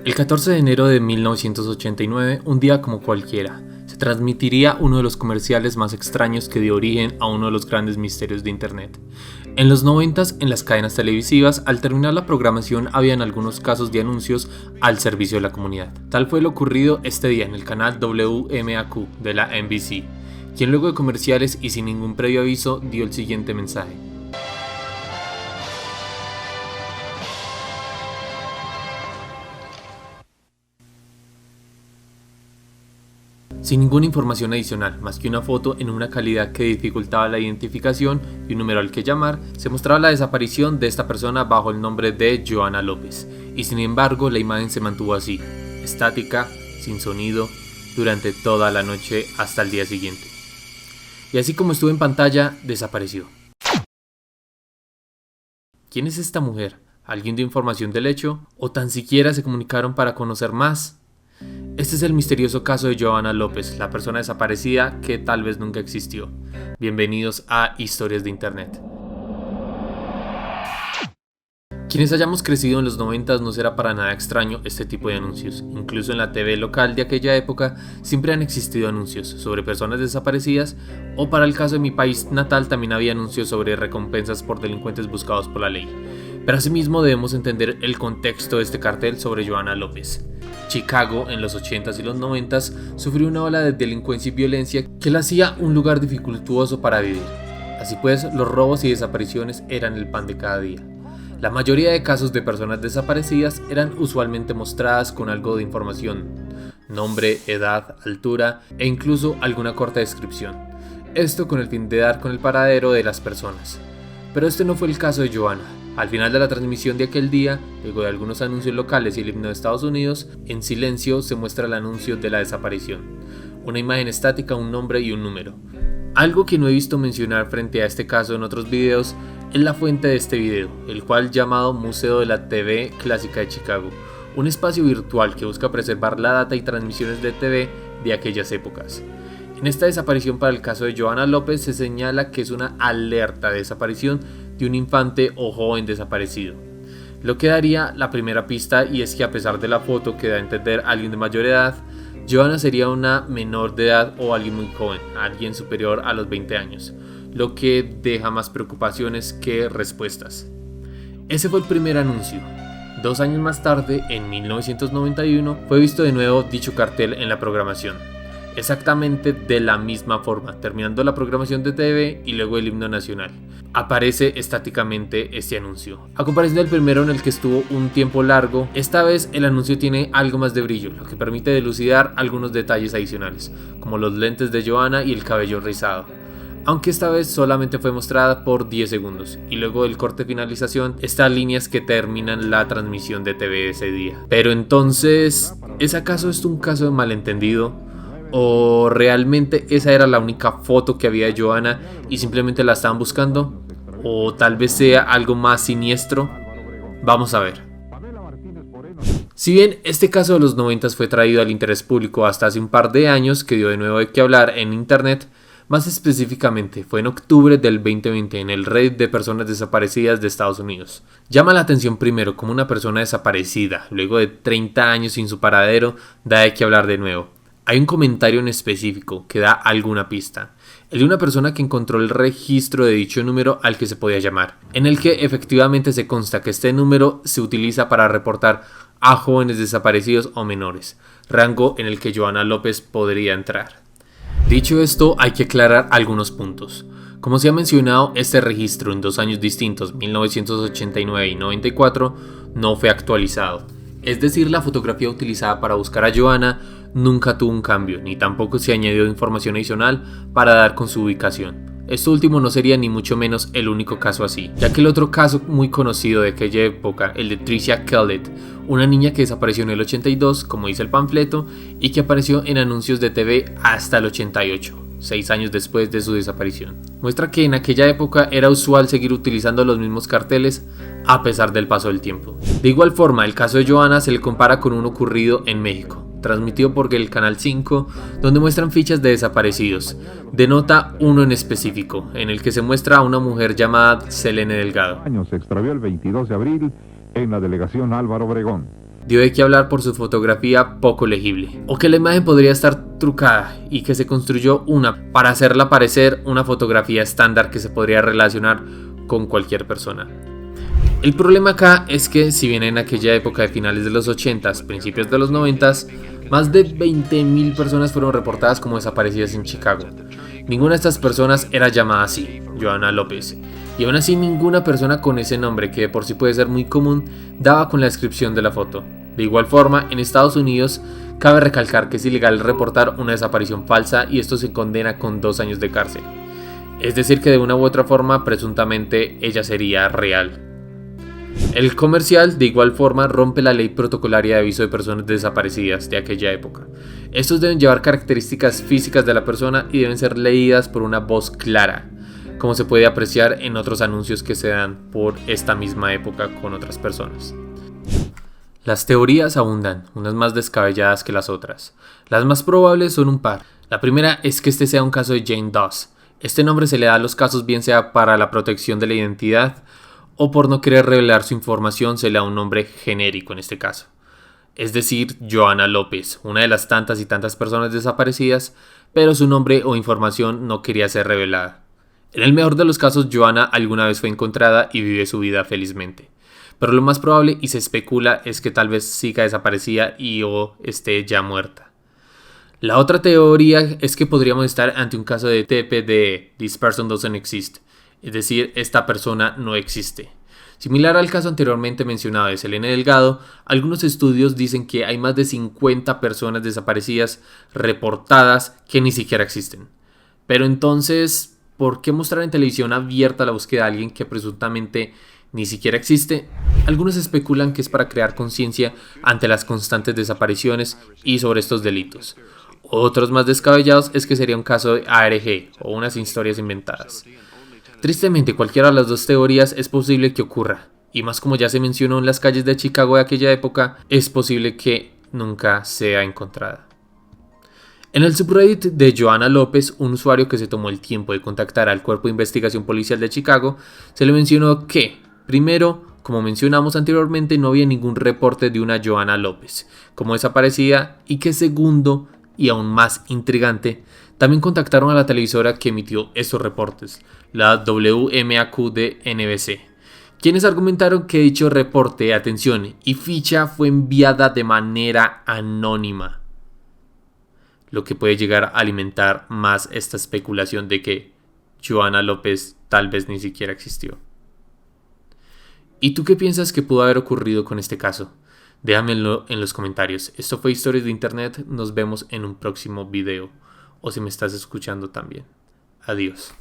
El 14 de enero de 1989, un día como cualquiera, se transmitiría uno de los comerciales más extraños que dio origen a uno de los grandes misterios de Internet. En los 90s, en las cadenas televisivas, al terminar la programación habían algunos casos de anuncios al servicio de la comunidad. Tal fue lo ocurrido este día en el canal WMAQ de la NBC, quien luego de comerciales y sin ningún previo aviso dio el siguiente mensaje. Sin ninguna información adicional, más que una foto en una calidad que dificultaba la identificación y un número al que llamar, se mostraba la desaparición de esta persona bajo el nombre de Johanna López, y sin embargo la imagen se mantuvo así, estática, sin sonido, durante toda la noche hasta el día siguiente. Y así como estuvo en pantalla, desapareció. ¿Quién es esta mujer? ¿Alguien dio información del hecho? ¿O tan siquiera se comunicaron para conocer más? Este es el misterioso caso de Johanna López, la persona desaparecida que tal vez nunca existió. Bienvenidos a Historias de Internet. Quienes hayamos crecido en los 90s no será para nada extraño este tipo de anuncios. Incluso en la TV local de aquella época siempre han existido anuncios sobre personas desaparecidas, o para el caso de mi país natal también había anuncios sobre recompensas por delincuentes buscados por la ley. Pero asimismo debemos entender el contexto de este cartel sobre Johanna López. Chicago en los 80s y los 90s sufrió una ola de delincuencia y violencia que la hacía un lugar dificultuoso para vivir. Así pues, los robos y desapariciones eran el pan de cada día. La mayoría de casos de personas desaparecidas eran usualmente mostradas con algo de información, nombre, edad, altura e incluso alguna corta descripción. Esto con el fin de dar con el paradero de las personas. Pero este no fue el caso de Johanna. Al final de la transmisión de aquel día, luego de algunos anuncios locales y el himno de Estados Unidos, en silencio se muestra el anuncio de la desaparición. Una imagen estática, un nombre y un número. Algo que no he visto mencionar frente a este caso en otros videos es la fuente de este video, el cual llamado Museo de la TV Clásica de Chicago, un espacio virtual que busca preservar la data y transmisiones de TV de aquellas épocas. En esta desaparición para el caso de Johanna López se señala que es una alerta de desaparición de un infante o joven desaparecido. Lo que daría la primera pista, y es que a pesar de la foto que da a entender a alguien de mayor edad, Johanna sería una menor de edad o alguien muy joven, alguien superior a los 20 años, lo que deja más preocupaciones que respuestas. Ese fue el primer anuncio. 2 años más tarde, en 1991, fue visto de nuevo dicho cartel en la programación. Exactamente de la misma forma, terminando la programación de TV y luego el himno nacional. Aparece estáticamente este anuncio. A comparación del primero en el que estuvo un tiempo largo, esta vez el anuncio tiene algo más de brillo, lo que permite dilucidar algunos detalles adicionales, como los lentes de Johanna y el cabello rizado. Aunque esta vez solamente fue mostrada por 10 segundos, y luego del corte de finalización, estas líneas que terminan la transmisión de TV de ese día. Pero entonces, ¿es acaso esto un caso de malentendido? ¿O realmente esa era la única foto que había de Johanna y simplemente la estaban buscando? ¿O tal vez sea algo más siniestro? Vamos a ver. Si bien este caso de los 90s fue traído al interés público hasta hace un par de años, que dio de nuevo de qué hablar en internet, más específicamente fue en octubre del 2020 en el Reddit de personas desaparecidas de Estados Unidos. Llama la atención primero como una persona desaparecida, luego de 30 años sin su paradero, da de qué hablar de nuevo. Hay un comentario en específico que da alguna pista, el de una persona que encontró el registro de dicho número al que se podía llamar, en el que efectivamente se consta que este número se utiliza para reportar a jóvenes desaparecidos o menores, rango en el que Johanna López podría entrar. Dicho esto, hay que aclarar algunos puntos. Como se ha mencionado, este registro en 2 años distintos, 1989 y 94, no fue actualizado. Es decir, la fotografía utilizada para buscar a Johanna nunca tuvo un cambio, ni tampoco se añadió información adicional para dar con su ubicación. Esto último no sería ni mucho menos el único caso así, ya que el otro caso muy conocido de aquella época, el de Tricia Kellett, una niña que desapareció en el 82, como dice el panfleto, y que apareció en anuncios de TV hasta el 88, 6 años después de su desaparición. Muestra que en aquella época era usual seguir utilizando los mismos carteles a pesar del paso del tiempo. De igual forma, el caso de Johanna se le compara con uno ocurrido en México, transmitido por el Canal 5, donde muestran fichas de desaparecidos. Denota uno en específico, en el que se muestra a una mujer llamada Selene Delgado. Se extravió el 22 de abril en la delegación Álvaro Obregón. dio de qué hablar por su fotografía poco legible, o que la imagen podría estar trucada y que se construyó una para hacerla parecer una fotografía estándar que se podría relacionar con cualquier persona. El problema acá es que si bien en aquella época de finales de los 80s, principios de los 90s, más de 20.000 personas fueron reportadas como desaparecidas en Chicago. Ninguna de estas personas era llamada así, Johanna López, y aún así ninguna persona con ese nombre, que de por sí puede ser muy común, daba con la descripción de la foto. De igual forma, en Estados Unidos, cabe recalcar que es ilegal reportar una desaparición falsa y esto se condena con 2 años de cárcel. Es decir que de una u otra forma, presuntamente, ella sería real. El comercial, de igual forma, rompe la ley protocolaria de aviso de personas desaparecidas de aquella época. Estos deben llevar características físicas de la persona y deben ser leídas por una voz clara, como se puede apreciar en otros anuncios que se dan por esta misma época con otras personas. Las teorías abundan, unas más descabelladas que las otras. Las más probables son un par. La primera es que este sea un caso de Jane Doe. Este nombre se le da a los casos bien sea para la protección de la identidad o por no querer revelar su información se le da un nombre genérico en este caso. Es decir, Johanna López, una de las tantas y tantas personas desaparecidas, pero su nombre o información no quería ser revelada. En el mejor de los casos, Johanna alguna vez fue encontrada y vive su vida felizmente. Pero lo más probable y se especula es que tal vez siga desaparecida y o esté ya muerta. La otra teoría es que podríamos estar ante un caso de TPD, This Person Doesn't Exist, es decir, esta persona no existe. Similar al caso anteriormente mencionado de Selene Delgado, algunos estudios dicen que hay más de 50 personas desaparecidas reportadas que ni siquiera existen. Pero entonces, ¿por qué mostrar en televisión abierta la búsqueda de alguien que presuntamente ni siquiera existe? Algunos especulan que es para crear conciencia ante las constantes desapariciones y sobre estos delitos. Otros más descabellados es que sería un caso de ARG o unas historias inventadas. Tristemente, cualquiera de las dos teorías es posible que ocurra, y más como ya se mencionó en las calles de Chicago de aquella época, es posible que nunca sea encontrada. En el subreddit de Johanna López, un usuario que se tomó el tiempo de contactar al Cuerpo de Investigación Policial de Chicago, se le mencionó que, primero, como mencionamos anteriormente, no había ningún reporte de una Johanna López como desaparecida, y que segundo, y aún más intrigante, también contactaron a la televisora que emitió estos reportes, la WMAQ de NBC, quienes argumentaron que dicho reporte, atención, y ficha fue enviada de manera anónima, lo que puede llegar a alimentar más esta especulación de que Johanna López tal vez ni siquiera existió. ¿Y tú qué piensas que pudo haber ocurrido con este caso? Déjamelo en los comentarios. Esto fue Historias de Internet, nos vemos en un próximo video. O si me estás escuchando también. Adiós.